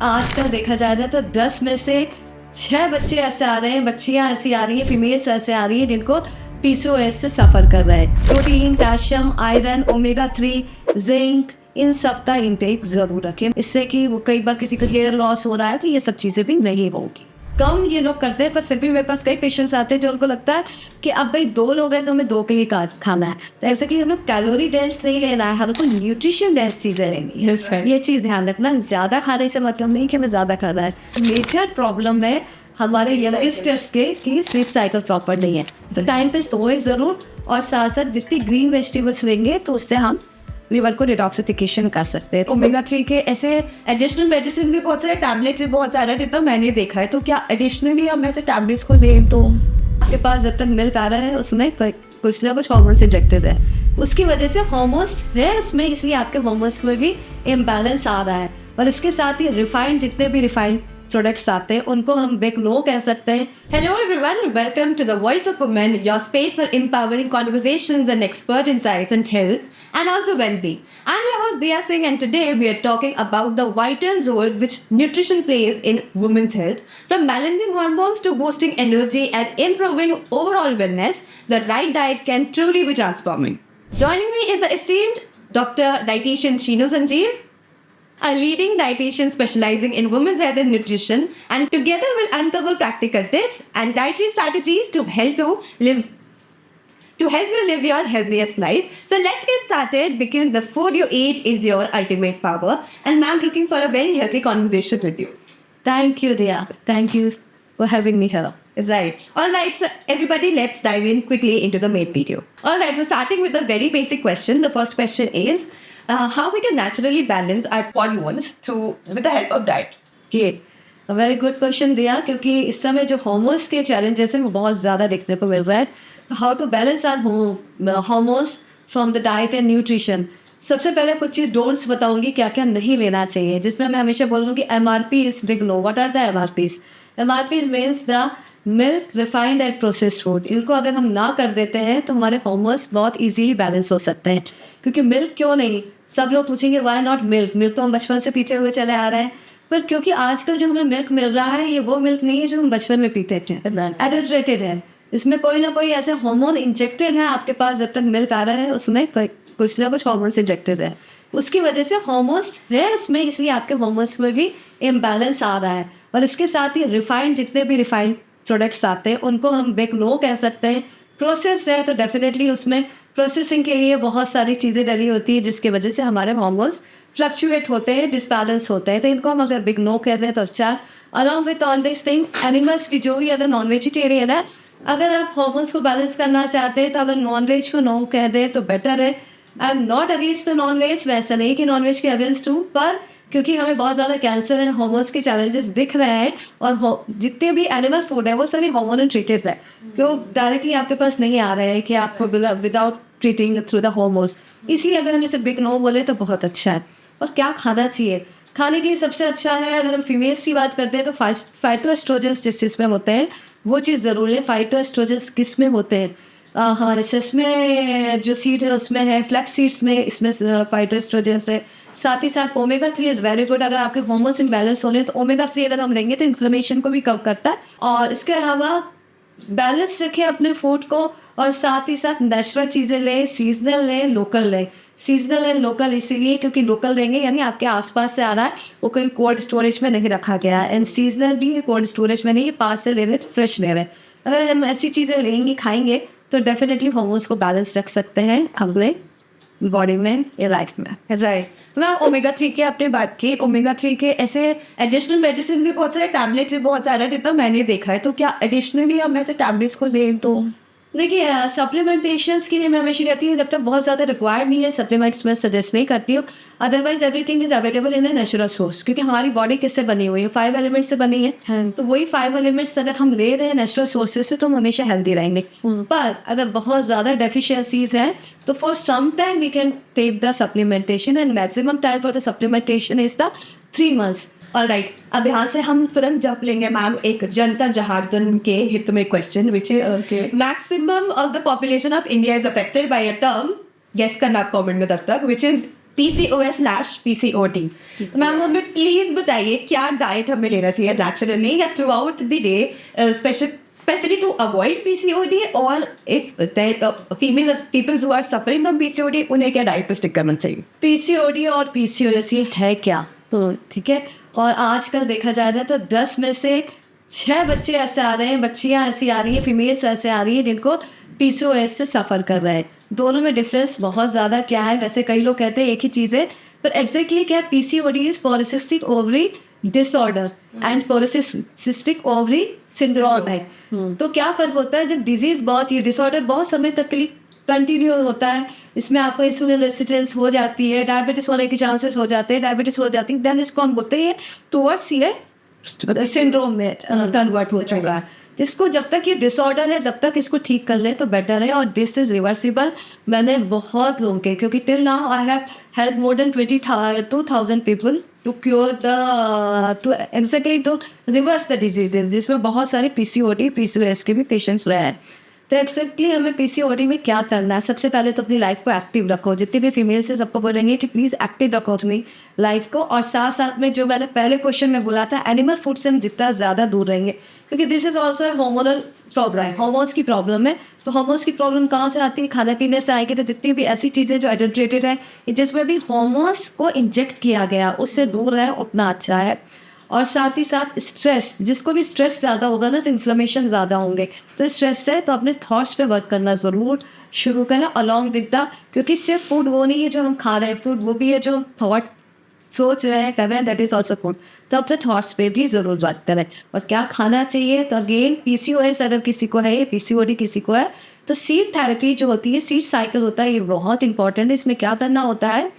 आजकल देखा जाए ना तो 10 में से 6 बच्चे ऐसे आ रहे हैं, बच्चियां ऐसी आ रही हैं, फीमेल्स ऐसे आ रही हैं जिनको पीसीओएस से सफ़र कर रहे हैं। Protein, calcium, iron, omega 3, zinc, इन सब का इंटेक ज़रूर रखें, इससे कि वो कई बार किसी का हेयर लॉस हो रहा है तो ये सब चीज़ें भी नहीं होगी। कम ये लोग करते हैं, पर फिर भी मेरे पास कई पेशेंट्स आते हैं जो उनको लगता है कि अब भाई 2 लोग हैं तो हमें 2 के ही खाना है। तो ऐसे कि हमें कैलोरी डेंस नहीं लेना है, हमको न्यूट्रिशन डेंस चीज़ें लेनी है। ये चीज़ ध्यान रखना, ज़्यादा खाने से मतलब नहीं कि हमें ज़्यादा खाना है। मेजर प्रॉब्लम है हमारे यंगस्टर्स के कि स्लीप साइकिल प्रॉपर नहीं है। तो टाइम पे सोए ज़रूर, और साथ साथ जितनी ग्रीन वेजिटेबल्स लेंगे तो उससे हम लीवर को डिटॉक्सिफिकेशन कर सकते हैं। ओमेगा 3 के ऐसे एडिशनल मेडिसिन भी बहुत सारे, टैबलेट्स भी बहुत सारे, जितना मैंने देखा है। तो क्या एडिशनली हम ऐसे टैबलेट्स को लें तो आपके पास जब तक मिल्क आ रहा है उसमें कुछ ना कुछ हार्मोन्स इंजेक्टेड है, उसकी वजह से हार्मोन्स है उसमें, इसलिए आपके हार्मोन्स में भी इम्बैलेंस आ रहा है। और इसके साथ ही रिफाइंड, जितने भी रिफाइंड प्रोडक्ट्स आते हैं उनको हम बिग नो कह सकते हैं। Hello everyone, welcome to the Voice of Women, your space for empowering conversations and expert insights in health and also well-being. I'm your host Diya Singh, and today we are talking about the vital role which nutrition plays in women's health. From balancing hormones to boosting energy and improving overall wellness, the right diet can truly be transforming. Joining me is the esteemed Dr. Dietitian Sheenu Sanjeev, a leading dietitian specializing in women's health and nutrition, and together we'll uncover practical tips and dietary strategies to help you live your healthiest life. So let's get started, because the food you eat is your ultimate power, and I'm looking for a very healthy conversation with you. Thank you, Diya. Thank you for having me here. Right. All right, so everybody, let's dive in quickly into the main video. All right, so starting with a very basic question. The first question is, how we can naturally balance our hormones with the help of diet? Okay, a very good question दिया, क्योंकि इस समय जो hormones के challenges हैं वो बहुत ज़्यादा देखने को मिल रहा है। How to balance our hormones from the diet and nutrition? सबसे पहले कुछ चीज़ डोंट्स बताऊंगी, क्या क्या नहीं लेना चाहिए, जिसमें मैं हमेशा बोलूँगी MRP is big no. What are the MRPs? MRPs means the milk, refined and processed food. इनको अगर हम ना कर देते हैं तो हमारे हार्मोन्स बहुत इजीली बैलेंस हो सकते हैं। क्योंकि मिल्क क्यों नहीं, सब लोग पूछेंगे वाई नॉट मिल्क, मिल्क तो हम बचपन से पीते हुए चले आ रहे हैं। पर क्योंकि आजकल जो हमें मिल्क मिल रहा है ये वो मिल्क नहीं है जो हम बचपन में पीते थे, एडल्ट्रेटेड है। इसमें कोई ना कोई ऐसे हार्मोन इंजेक्टेड है आपके पास, जब तक मिल्क आ रहा है उसमें कुछ ना कुछ हार्मोन्स इंजेक्टेड है, उसकी वजह से हार्मोन्स है उसमें, इसलिए आपके हार्मोन्स में भी इम्बैलेंस आ रहा है। और इसके साथ ही रिफाइंड, जितने भी रिफाइंड प्रोडक्ट्स आते हैं उनको हम बिग नो कह सकते हैं। प्रोसेस है तो डेफिनेटली उसमें प्रोसेसिंग के लिए बहुत सारी चीज़ें डली होती है, जिसकी वजह से हमारे हार्मोन्स फ्लक्चुएट होते हैं, डिसबैलेंस होते हैं। तो इनको हम अगर बिग नो कह दें तो अच्छा। Along with all this thing, animals भी, जो भी अगर नॉन वेजिटेरियन है, अगर आप हार्मोन्स को बैलेंस करना चाहते हैं तो अगर नॉन वेज को नो कह दें तो बेटर है। I am not against the non veg, वैसा नहीं कि नॉन वेज के अगेंस्ट हूँ, पर क्योंकि हमें बहुत ज़्यादा कैंसर एंड हार्मोन्स के चैलेंजेस दिख रहे हैं, और जितने भी एनिमल फूड है वो सभी हार्मोनल ट्रीटेड है, जो डायरेक्टली आपके पास नहीं आ रहे हैं कि आपको without treating through the hormones. इसलिए अगर हम इसे बिग नो बोले तो बहुत अच्छा है। और क्या खाना चाहिए, खाने के लिए सबसे अच्छा है, अगर हम फीमेल्स की बात करते हैं तो फाइटोएस्ट्रोजेंस जिस चीज़ में होते हैं वो चीज़ ज़रूर है। फाइटोएस्ट्रोजेंस किस में होते हैं, हमारे सेसमे जो सीड है उसमें है, फ्लैक्स सीड्स में, इसमें फाइटोएस्ट्रोजेंस है। साथ ही साथ ओमेगा 3 इज़ वेरी गुड। अगर आपके हार्मोन्स इम्बैलेंस हो रहे हैं तो ओमेगा 3 अगर हम लेंगे तो इन्फ्लेमेशन को भी कम करता है। और इसके अलावा बैलेंस रखें अपने फूड को, और साथ ही साथ नेचुरल चीज़ें लें, सीजनल लें, लोकल लें। सीजनल एंड लोकल इसीलिए क्योंकि लोकल लेंगे यानी आपके आसपास से आ रहा है, वो कोई कोल्ड स्टोरेज में नहीं रखा गया है, एंड सीजनल भी कोल्ड स्टोरेज में नहीं, पास से ले रहे तो फ्रेश ले रहे। अगर हम ऐसी चीज़ें लेंगे, खाएंगे, तो डेफिनेटली हार्मोन्स को बैलेंस रख सकते हैं अपने बॉडी में या लाइफ में। राइट, तो मैं ओमेगा 3 की आपने बात की, ओमेगा 3 के ऐसे एडिशनल मेडिसिन भी बहुत सारे, टैबलेट्स भी बहुत सारे, जितना मैंने देखा है। तो क्या एडिशनली हम ऐसे टैबलेट्स को लें तो देखिए, सप्लीमेंटेशंस के लिए मैं हमेशा कहती हूँ जब तक बहुत ज़्यादा रिक्वायर्ड नहीं है सप्लीमेंट्स मैं सजेस्ट नहीं करती हूँ। Otherwise everything is available in a natural source, क्योंकि हमारी बॉडी किससे बनी हुई है, 5 एलिमेंट्स से बनी है। तो वही 5 एलिमेंट्स अगर हम ले रहे हैं नेचुरल सोर्सेज से तो हम हमेशा हेल्दी रहेंगे। पर अगर बहुत ज़्यादा डेफिशिएंसीज हैं तो for some time we can take the supplementation, and maximum time for the supplementation is the 3 months। Alright, अब यहाँ से हम तुरंत जप लेंगे मैम एक जनता जनार्दन के हित में question, which is maximum of the population of India is affected by a term, guess करना आप कमेंट में तब तक, विच इज PCOS/PCOD। मैम हमें प्लीज बताइए क्या डाइट हमें लेना चाहिए नेचुरली या throughout the day, especially to avoid PCOD, और if female people who are suffering from PCOD उन्हें क्या डाइट पे स्टिक करना चाहिए? पीसीओडी और पीसीओएस ये है क्या? तो ठीक है, और आजकल देखा जा रहा है तो 10 में से 6 बच्चे ऐसे आ रहे हैं, बच्चियां ऐसी आ रही हैं, फीमेल्स ऐसे आ रही हैं जिनको पीसीओएस से सफ़र कर रहे हैं। दोनों में डिफरेंस बहुत ज़्यादा क्या है? वैसे कई लोग कहते हैं एक ही चीज़ है, पर एग्जैक्टली क्या है? PCOD is polycystic ovary disorder and polycystic ovary syndrome है। तो क्या फर्क होता है? जब डिजीज बहुत, ये डिसऑर्डर बहुत समय तक कंटिन्यू होता है, इसमें आपको इंसुलिन रेजिस्टेंस हो जाती है, डायबिटीज होने के चांसेस हो जाते हैं, डायबिटीज हो जाती है, देन इसको हम बोलते हैं टूवर्ड्स ये सिंड्रोम में कन्वर्ट हो चुका है। इसको जब तक ये डिसऑर्डर है तब तक इसको ठीक कर ले तो बेटर है, और दिस इज रिवर्सिबल। मैंने बहुत लोगों के, क्योंकि till now I have help more than 22,000 people to cure to exactly to reverse the diseases, जिसमें बहुत सारे पीसीओडी पीसीओएस के भी पेशेंट्स रहे हैं। तो एक्जैक्टली हमें पीसीओडी में क्या करना है? सबसे पहले तो अपनी लाइफ को एक्टिव रखो। जितनी भी फीमेल्स है सबको बोलेंगे कि प्लीज़ एक्टिव रखो अपनी लाइफ को, और साथ साथ में जो मैंने पहले क्वेश्चन में बोला था, एनिमल फूड से हम जितना ज़्यादा दूर रहेंगे, क्योंकि this is also hormonal problem, hormones की प्रॉब्लम है। तो हार्मोन्स की प्रॉब्लम कहाँ से आती है? खाने पीने से आएगी। तो जितनी भी ऐसी चीज़ें जो एडल्ट्रेटेड है, जिसमें भी हार्मोन्स को इंजेक्ट किया गया, उससे दूर रहे उतना अच्छा है। और साथ ही साथ स्ट्रेस, जिसको भी स्ट्रेस ज़्यादा होगा ना तो इन्फ्लेमेशन ज़्यादा होंगे। तो स्ट्रेस से तो अपने थॉट्स पे वर्क करना ज़रूर शुरू करना अलॉन्ग विद द, क्योंकि सिर्फ फूड वो नहीं है जो हम खा रहे हैं, फूड वो भी है जो हम थॉट सोच रहे हैं, कर रहे हैं, दैट इज ऑल्सो फूड। तो अपने थॉट्स पे भी ज़रूर बात करें। और क्या खाना चाहिए? तो अगेन पीसीओएस अगर किसी को है, पीसीओडी किसी को है, तो सीड थेरेपी जो होती है, सीड साइकिल होता है, ये बहुत इंपॉर्टेंट है। इसमें क्या करना होता है?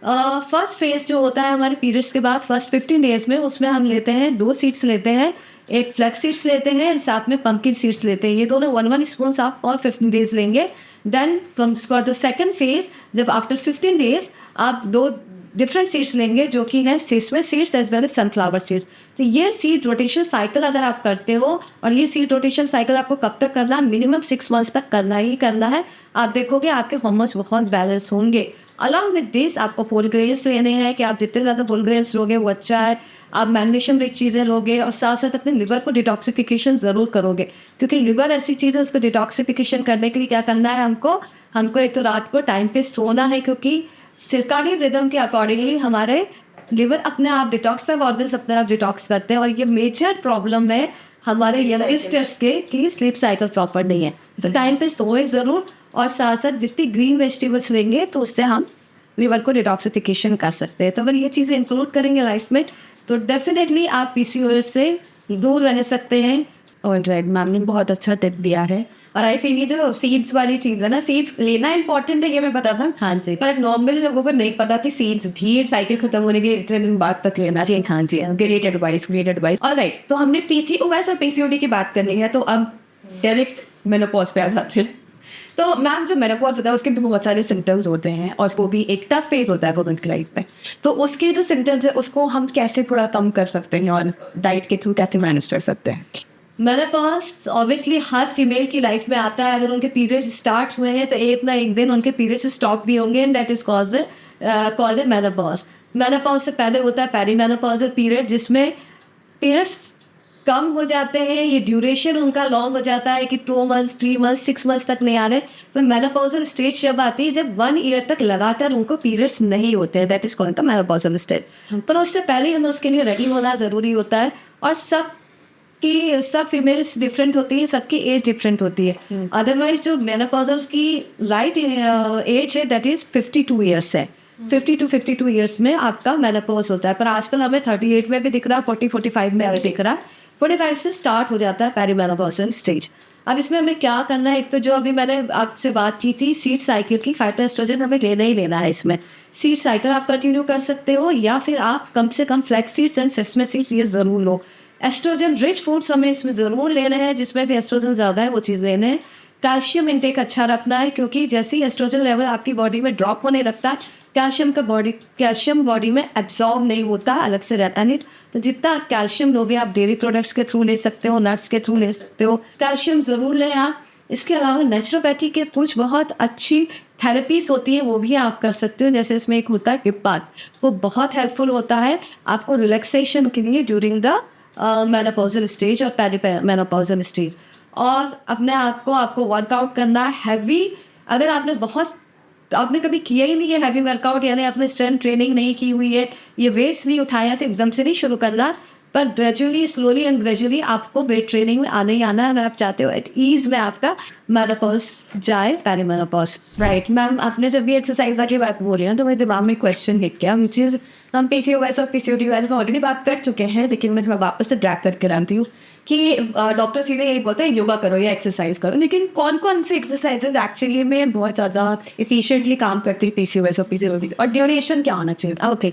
फर्स्ट फेज जो होता है हमारे पीरियड्स के बाद, फर्स्ट 15 डेज में, उसमें हम लेते हैं 2 सीड्स लेते हैं, एक फ्लैक्स सीड्स लेते हैं, साथ में पंपकिन सीड्स लेते हैं। ये दोनों 1-1 स्पून आप और 15 डेज लेंगे। Then from for the second phase, जब आफ्टर 15 डेज आप 2 डिफरेंट सीड्स लेंगे, जो कि है sesame seeds as well as sunflower seeds. तो ये सीड रोटेशन साइकिल अगर आप करते हो, और ये सीड रोटेशन साइकिल आपको कब तक करना है? मिनिमम 6 मंथ्स तक करना ही करना है। आप देखोगे आपके हार्मोन्स बहुत बैलेंस होंगे। अलॉन्ग विद दिस आपको होल ग्रेन्स लेने हैं, कि आप जितने ज़्यादा होल ग्रेन्स लोगे वो अच्छा है। आप मैग्नीशियम रिच चीज़ें लोगे, और साथ साथ अपने लिवर को डिटॉक्सिफिकेशन ज़रूर करोगे, क्योंकि लिवर ऐसी चीज़ है, उसको डिटॉक्सिफिकेशन करने के लिए क्या करना है हमको एक तो रात को टाइम पे सोना है, क्योंकि सर्काडियन रिदम के अकॉर्डिंगली हमारे लिवर अपने आप डिटॉक्स ऑर्गन्स अपने आप डिटॉक्स करते हैं। और ये मेजर प्रॉब्लम है हमारे यंगस्टर्स के कि स्लीप साइकिल प्रॉपर नहीं है। तो टाइम पे सोए ज़रूर, और साथ साथ जितनी ग्रीन वेजिटेबल्स लेंगे तो उससे हम लिवर को डिटॉक्सिफिकेशन कर सकते हैं। तो अगर ये चीज़ें इंक्लूड करेंगे लाइफ में तो डेफिनेटली आप पीसीओएस से दूर रह सकते हैं। और राइट, मैम ने बहुत अच्छा टिप दिया है। और आई फील ये जो सीड्स वाली चीज़ है ना, सीड्स लेना इंपॉर्टेंट है, ये मैं पता था। हाँ जी, पर नॉर्मल लोगों को नहीं पता कि सीड्स भी साइकिल खत्म होने के इतने दिन बाद तक लेना चाहिए। हाँ जी, ग्रेट एडवाइस। और राइट, तो हमने पीसीओएस और पीसीओडी की बात करनी है, तो अब डायरेक्ट मेनोपॉज पे आ जाते हैं। तो मैम जो मेनोपॉज होता है उसके भी बहुत सारे सिम्टम्स होते हैं, और वो भी एक टफ फेज होता है वुमेन की लाइफ में। तो उसके जो सिम्टम्स है उसको हम कैसे थोड़ा कम कर सकते हैं, और डाइट के थ्रू कैसे मैनेज कर सकते हैं? मेनोपॉज ऑब्वियसली हर फीमेल की लाइफ में आता है। अगर उनके पीरियड्स स्टार्ट हुए हैं तो एक ना एक दिन उनके पीरियड्स स्टॉप भी होंगे, and that is called the menopause. Menopause से पहले होता है पेरीमेनोपॉजल पीरियड, जिसमें पीरियड्स कम हो जाते हैं, ये ड्यूरेशन उनका लॉन्ग हो जाता है कि 2 मंथ्स 3 मंथ्स 6 मंथ्स तक नहीं आ रहे। तो मेनोपॉजल स्टेज जब आती है जब 1 ईयर तक लगातार उनको पीरियड्स नहीं होते हैं, that is called the menopausal stage. पर उससे पहले हमें उसके लिए रेडी होना ज़रूरी होता है। और सब फीमेल्स डिफरेंट होती है, सबकी एज डिफरेंट होती है। अदरवाइज जो मेनोपॉजल की राइट एज है दैट इज 52 ईयर्स है। 50 to 52 ईयर्स में आपका मेनोपॉज होता है। पर आजकल हमें 38 में भी दिख रहा है, 40-45 में भी दिख रहा है। 45 से स्टार्ट हो जाता है पेरीमेनोपॉजल स्टेज। अब इसमें हमें क्या करना है? एक तो जो अभी मैंने आपसे बात की थी सीड साइकिल की, फाइटोएस्ट्रोजन हमें लेना ही लेना है। इसमें सीड साइकिल आप कंटिन्यू कर सकते हो, या फिर आप कम से कम flax seeds and sesame seeds ये ज़रूर लो। एस्ट्रोजन रिच फूड्स हमें इसमें ज़रूर लेने हैं, जिसमें भी एस्ट्रोजन ज़्यादा है वो चीज़ लेने हैं। कैल्शियम इंटेक अच्छा रखना है, क्योंकि जैसे ही एस्ट्रोजन लेवल आपकी बॉडी में ड्रॉप होने लगता है, कैल्शियम बॉडी में एब्जॉर्ब नहीं होता, अलग से रहता नहीं। तो जितना कैल्शियम लोगे आप डेयरी प्रोडक्ट्स के थ्रू ले सकते हो, नट्स के थ्रू ले सकते हो, कैल्शियम ज़रूर लें आप। इसके अलावा नेचुरोपैथी के कुछ बहुत अच्छी थेरेपीज होती हैं वो भी आप कर सकते हो। जैसे इसमें एक होता है हिप बाथ, वो बहुत हेल्पफुल होता है आपको रिलैक्सेशन के लिए ड्यूरिंग द मेनोपॉजल स्टेज और पेरीमेनोपॉजल स्टेज। और अपने आप को आपको वर्कआउट करना हैवी, अगर आपने कभी किया ही नहीं है हैवी वर्कआउट, यानी आपने स्ट्रेंथ ट्रेनिंग नहीं की हुई है, ये वेट्स नहीं उठाया, तो एकदम से नहीं शुरू करना, पर ग्रेजुअली स्लोली एंड ग्रेजुअली आपको वेट ट्रेनिंग में आने ही आना है अगर आप चाहते हो एट ईज में आपका मेनोपॉज जाए, पेरीमेनोपॉज। राइट मैम, आपने जब भी एक्सरसाइज की बात बोली ना तो मेरे दिमाग में क्वेश्चन हिट गया, विच इज हम पीसीओएस और पीसीओडी में ऑलरेडी बात कर चुके हैं, लेकिन मैं थोड़ा वापस से ड्रैग करके लाती हूँ कि डॉक्टर सीधे यही बोलते हैं योगा करो या एक्सरसाइज करो, लेकिन कौन कौन से एक्सरसाइजेज एक्चुअली में बहुत ज़्यादा इफिशिएंटली काम करती है पीसीओएस और पीसीओडी, और ड्यूरेशन क्या होना चाहिए? ओके,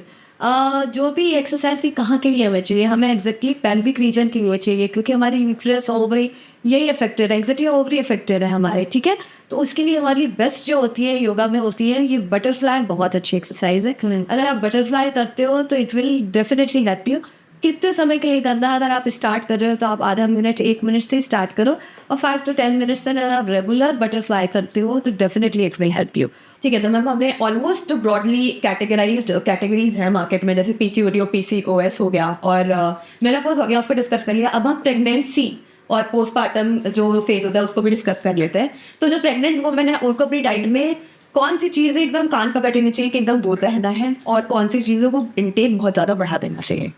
जो भी एक्सरसाइज कहाँ के लिए हमें चाहिए, हमें एग्जैक्टली पेल्विक रीजन के लिए चाहिए, क्योंकि हमारी यूट्रस ओवरी यही अफेक्टेड है, एग्जैक्टली ओवरी अफेक्टेड है हमारे, ठीक है। तो उसके लिए हमारी बेस्ट जो होती है योगा में होती है ये बटरफ्लाई, बहुत अच्छी एक्सरसाइज है। अगर आप बटरफ्लाई करते हो तो it will definitely help you. कितने समय के लिए करना है, अगर आप स्टार्ट कर रहे हो तो आप आधा मिनट 1 मिनट से स्टार्ट करो, और 5 to 10 मिनट्स से अगर आप रेगुलर बटरफ्लाई करते हो तो definitely it will help you. ठीक है, तो मैम हमने ऑलमोस्ट ब्रॉडली कैटेगरीज हैं मार्केट में, जैसे पीसीओडी और पीसीओएस हो गया और मेनोपॉज हो गया, उसको डिस्कस कर लिया। अब हम प्रेगनेंसी और पोस्टपार्टम जो फेज होता है उसको भी डिस्कस कर लेते हैं। तो जो प्रेग्नेंट वुमेन है उनको अपनी डाइट में कौन सी चीज़ें एकदम कान पर बैठनी चाहिए कि एकदम दूर रहना है, और कौन सी चीज़ों को इंटेक बहुत ज़्यादा बढ़ा देना चाहिए?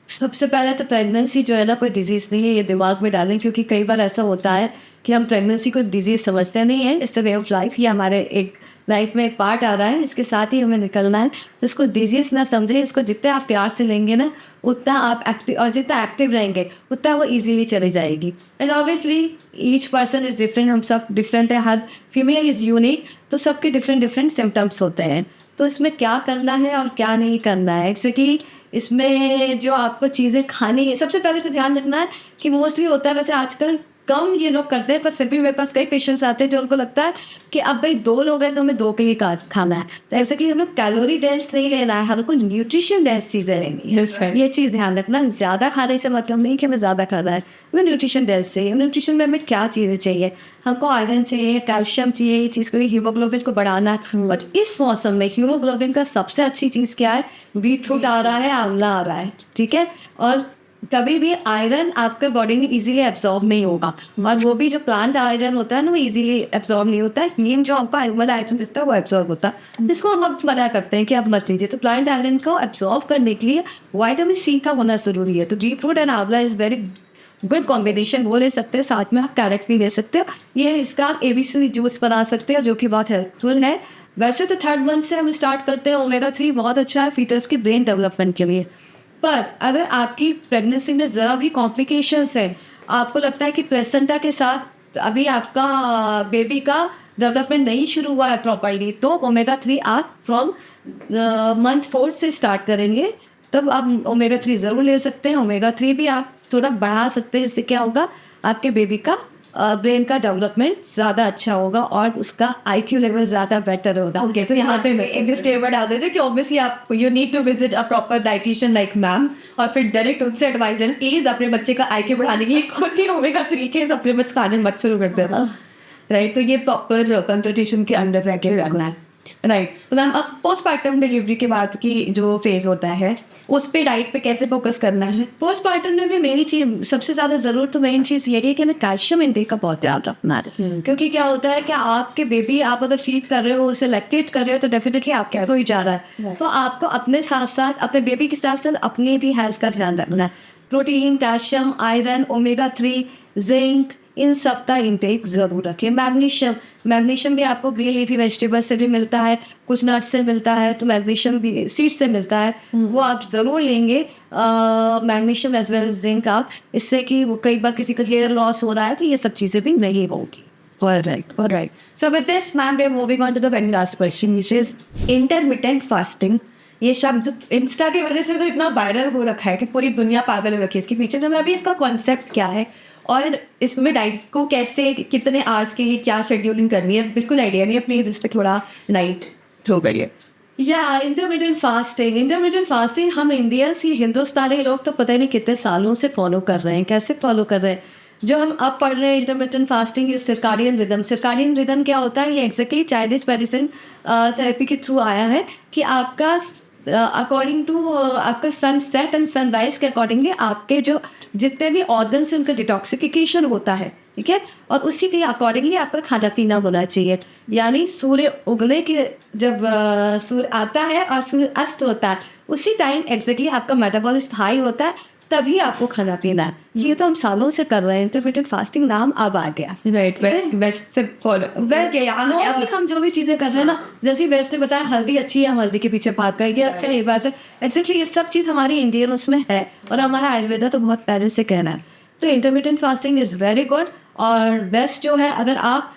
सबसे पहले तो प्रेगनेंसी जो है ना कोई डिजीज़ नहीं है, ये दिमाग में डालें, क्योंकि कई बार ऐसा होता है कि हम प्रेगनेंसी को डिजीज़ समझते नहीं है। It's a way of life, ये हमारे एक लाइफ में एक पार्ट आ रहा है, इसके साथ ही हमें निकलना है। तो इसको डिजीज़ ना समझें, इसको जितने आप प्यार से लेंगे ना उतना आप एक्टिव, और जितना एक्टिव रहेंगे उतना वो ईजीली चली जाएगी। And obviously each person is different, हम सब डिफरेंट है, हर फीमेल इज़ यूनिक, तो सबके डिफरेंट डिफरेंट सिम्टम्स होते हैं। तो इसमें क्या करना है और क्या नहीं करना है एक्जैक्टली, इसमें जो आपको चीज़ें खानी है, सबसे पहले तो ध्यान रखना है कि मोस्टली होता है, वैसे आजकल कम ये लोग करते हैं, पर फिर भी मेरे पास कई पेशेंट्स आते हैं जो उनको लगता है कि अब भाई 2 लोग हैं तो हमें 2 के लिए खाना है। तो ऐसे कि हमें कैलोरी डेंस नहीं लेना है, हमको न्यूट्रिशन डेंस चीज़ें लेनी है। ये चीज़ ध्यान रखना, ज़्यादा खाने से मतलब नहीं कि हमें ज़्यादा खाना है, हमें न्यूट्रिशन डेंस चाहिए। न्यूट्रिशन में हमें क्या चीज़ें चाहिए, हमको आयरन चाहिए, कैल्शियम चाहिए, ये चीज़ को हीमोग्लोबिन को बढ़ाना है। बट इस मौसम में हीमोग्लोबिन का सबसे अच्छी चीज़ क्या है, बीटरूट आ रहा है, आंवला आ रहा है, ठीक है। और कभी भी आयरन आपके बॉडी में इजीली एब्जॉर्ब नहीं होगा, और वो भी जो प्लांट आयरन होता है ना वो इजीली एब्जॉर्ब नहीं होता है। हीम जो आपका एनिमल आयरन देता है वो एब्जॉर्ब होता है, जिसको हम अब मना करते हैं कि आप मत लीजिए। तो प्लांट आयरन को एब्जॉर्ब करने के लिए विटामिन सी का होना ज़रूरी है। तो बीटरूट एंड आंवला इज़ वेरी गुड कॉम्बिनेशन, वो ले सकते हैं, साथ में आप कैरेट भी ले सकते हो। ये इसका आप ABC जूस बना सकते हो जो कि बहुत हेल्पफुल है। वैसे तो 3rd मंथ से हम स्टार्ट करते हैं। ओमेगा 3 बहुत अच्छा है फीटस के ब्रेन डेवलपमेंट के लिए। पर अगर आपकी प्रेगनेंसी में ज़रा भी कॉम्प्लिकेशंस है, आपको लगता है कि प्लेसेंटा के साथ अभी आपका बेबी का डेवलपमेंट नहीं शुरू हुआ है प्रॉपर्ली, तो ओमेगा 3 आप फ्रॉम मंथ 4 से स्टार्ट करेंगे, तब आप ओमेगा 3 ज़रूर ले सकते हैं। ओमेगा 3 भी आप थोड़ा बढ़ा सकते हैं, इससे क्या होगा, आपके बेबी का ब्रेन का डेवलपमेंट ज़्यादा अच्छा होगा और उसका IQ लेवल ज़्यादा बेटर होगा। ओके, तो यहाँ पे एक डिस्क्लेमर डाल देते हैं कि ऑब्वियसली आप you need to visit a proper dietitian like ma'am, और फिर डायरेक्ट उनसे एडवाइस लें। प्लीज़ अपने बच्चे का IQ बढ़ाने के लिए खुद ही ओमेगा 3 के सप्लीमेंट्स खाने मत शुरू कर देना, राइट। तो ये प्रॉपर कंसल्टेशन के अंडर रह के करना है, राइट। तो मैम अब पोस्टपार्टम डिलीवरी के बाद की जो फेज़ होता है उस पे डाइट पे कैसे फोकस करना है? पोस्टपार्टम में भी मेरी चीज़ सबसे ज़्यादा ज़रूरत, तो मेन चीज़ ये है कि हमें कैल्शियम इंटेक का बहुत ध्यान रखना है। क्योंकि क्या होता है कि आपके बेबी, आप अगर फीड कर रहे हो, उसे लैक्टेट कर रहे हो, तो डेफिनेटली आपके हो ही जा रहा है। तो आपको अपने साथ साथ अपने बेबी के साथ साथ अपनी भी हेल्थ का ध्यान रखना है। Protein, calcium, iron, omega 3, zinc, इन सब का इंटेक ज़रूर रखें। मैग्नीशियम भी आपको ग्रीन लीफी वेजिटेबल से भी मिलता है, कुछ नट्स से मिलता है, तो मैग्नीशियम भी सीड से मिलता है, वो आप ज़रूर लेंगे। Magnesium as well as zinc आप, इससे कि वो कई बार किसी का हेयर लॉस हो रहा है तो ये सब चीज़ें भी नहीं होगी। All right. So with this, ma'am, we are moving on to the very last question, which is intermittent fasting. ये शब्द इंस्टा की वजह से तो इतना वायरल हो रखा है कि पूरी दुनिया पागल हो रखी है इसके पीछे। तो मैं अभी इसका कॉन्सेप्ट क्या है और इसमें डाइट को कैसे, कितने आवर्स के लिए क्या शेड्यूलिंग करनी है, बिल्कुल आइडिया नहीं है। प्लीज़ इस पर थोड़ा लाइट थ्रो करिए। या इंटरमीडियंट फास्टिंग हम इंडियंस, ये हिंदुस्तानी लोग तो पता ही नहीं कितने सालों से फॉलो कर रहे हैं। कैसे फॉलो कर रहे हैं? जो हम अब पढ़ रहे हैं intermittent fasting is circadian rhythm. Circadian rhythm क्या होता है? ये एग्जैक्टली चाइनीज मेडिसिन थेरेपी के थ्रू आया है कि आपका अकॉर्डिंग टू आपका सन सेट एंड सनराइज के अकॉर्डिंगली आपके जो जितने भी ऑर्गन्स हैं उनका डिटॉक्सिफिकेशन होता है, ठीक है, और उसी के अकॉर्डिंगली आपका खाना पीना होना चाहिए। यानी सूर्य उगने के जब सूर्य आता है और सूर्य अस्त होता है उसी टाइम एग्जैक्टली आपका मेटाबॉलिज्म हाई होता है, तभी आपको खाना पीना है। ये तो हम सालों से कर रहे हैं, इंटरमिटेंट फास्टिंग नाम अब आ गया। राइट, बेस्ट से फॉलो Mostly हम जो भी चीज़ें कर रहे हैं ना, जैसे वेस्ट ने बताया हल्दी अच्छी है, हम हल्दी के पीछे भाग गए, ये अच्छा ये बात है। एक्चुअली ये सब चीज़ हमारी इंडियन उसमें है और हमारा आयुर्वेदा तो बहुत पहले से कहना है। तो intermittent fasting is very good. और बेस्ट जो है, अगर आप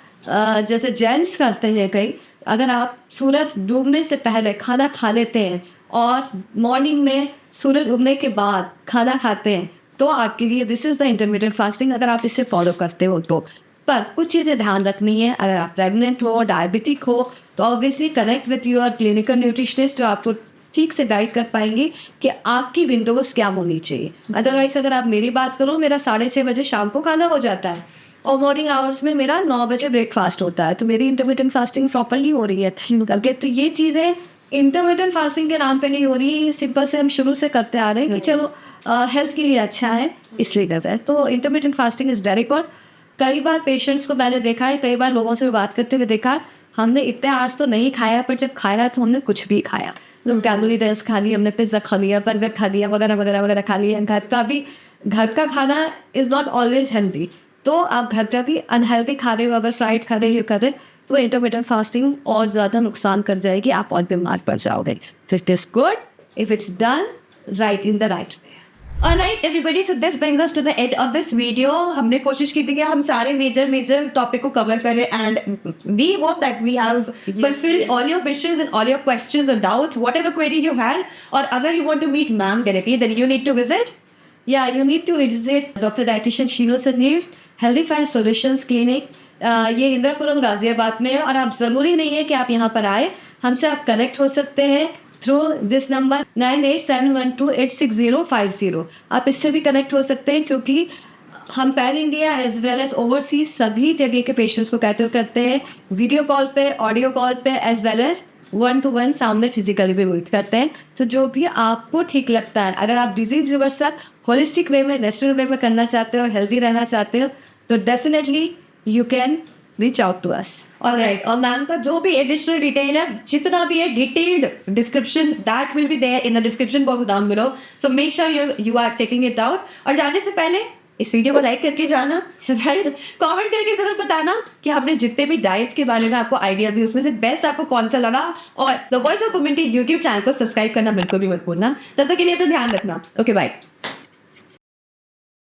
जैसे जेंट्स करते हैं कई, अगर आप सूरज डूबने से पहले खाना खा लेते हैं और मॉर्निंग में सूरज उगने के बाद खाना खाते हैं, तो आपके लिए this is the intermittent fasting, अगर आप इसे फॉलो करते हो तो। पर कुछ चीज़ें ध्यान रखनी है। अगर आप प्रेग्नेंट हो, डायबिटिक हो, तो obviously connect with your clinical nutritionist जो आपको ठीक से गाइड कर पाएंगे कि आपकी विंडोज़ क्या होनी चाहिए। अदरवाइज अगर आप मेरी बात करो, मेरा 6:30 बजे शाम को खाना हो जाता है और मॉर्निंग आवर्स में मेरा 9 बजे ब्रेकफास्ट होता है, तो मेरी इंटरमिटेंट फास्टिंग प्रॉपरली हो रही है करके। तो ये चीज़ें इंटरमिटेंट फास्टिंग के नाम पे नहीं हो रही, सिंपल से हम शुरू से करते आ रहे हैं कि चलो हेल्थ के लिए अच्छा है इसलिए करते हैं। तो intermittent fasting is very good. कई बार पेशेंट्स को मैंने देखा है, कई बार लोगों से बात करते हुए देखा, हमने इतने आज तो नहीं खाया, पर जब खाया तो हमने कुछ भी खाया, तो कैलोरी टेस खा लिया, हमने पिज़्ज़ा खा लिया, बर्गर खा लिया, वगैरह वगैरह वगैरह खा लिया। घर का खाना इज़ नॉट ऑलवेज हेल्दी, तो आप घर का भी अनहेल्दी खा रहे हो, अगर फ्राइड खा रहे हो कर रहे, तो इंटरमिटेंट फास्टिंग और ज़्यादा नुकसान कर जाएगी, आप और बीमार पड़ जाओगे। तो it is good if it's done right in the right way. Alright everybody, so this brings us to the end of this video. हमने कोशिश की थी कि हम सारे मेजर टॉपिक को कवर करें and we hope that we have fulfilled all your wishes and all your questions and doubts, whatever query you had. और अगर you want to meet ma'am directly, then you need to visit. Yeah, you need to visit Dr. Dietitian Sheenu Sanjeev's Healthy Fine Solutions Clinic. ये इंदिरापुरम गाजियाबाद में है और आप ज़रूरी नहीं है कि आप यहाँ पर आए, हमसे आप कनेक्ट हो सकते हैं थ्रू दिस नंबर 9871286050। आप इससे भी कनेक्ट हो सकते हैं क्योंकि हम pan India as well as overseas सभी जगह के पेशेंट्स को कैटर करते हैं, वीडियो कॉल पे, ऑडियो कॉल पे, एज वेल एज 1-to-1 सामने फिजिकली भी मीट करते हैं। तो जो भी आपको ठीक लगता है, अगर आप डिजीज रिवर्सल होलिस्टिक वे में, नेचुरल वे में करना चाहते हो, हेल्दी रहना चाहते हो, तो definitely you can reach out to us. Alright, और मैम का जो भी एडिशनल डिटेल है, जितना भी है detailed description, that will be there in the description box down below, so make sure you are checking it out. और जाने से पहले इस वीडियो को लाइक करके जाना, कमेंट करके जरूर बताना कि आपने जितने भी डाइट्स के बारे में आपको आइडिया दी उसमें से बेस्ट आपको कौन सा लगा, और the voice of community YouTube channel को सब्सक्राइब करना बिल्कुल भी मत भूलना। तब तक के लिए अपना ध्यान रखना। Okay bye.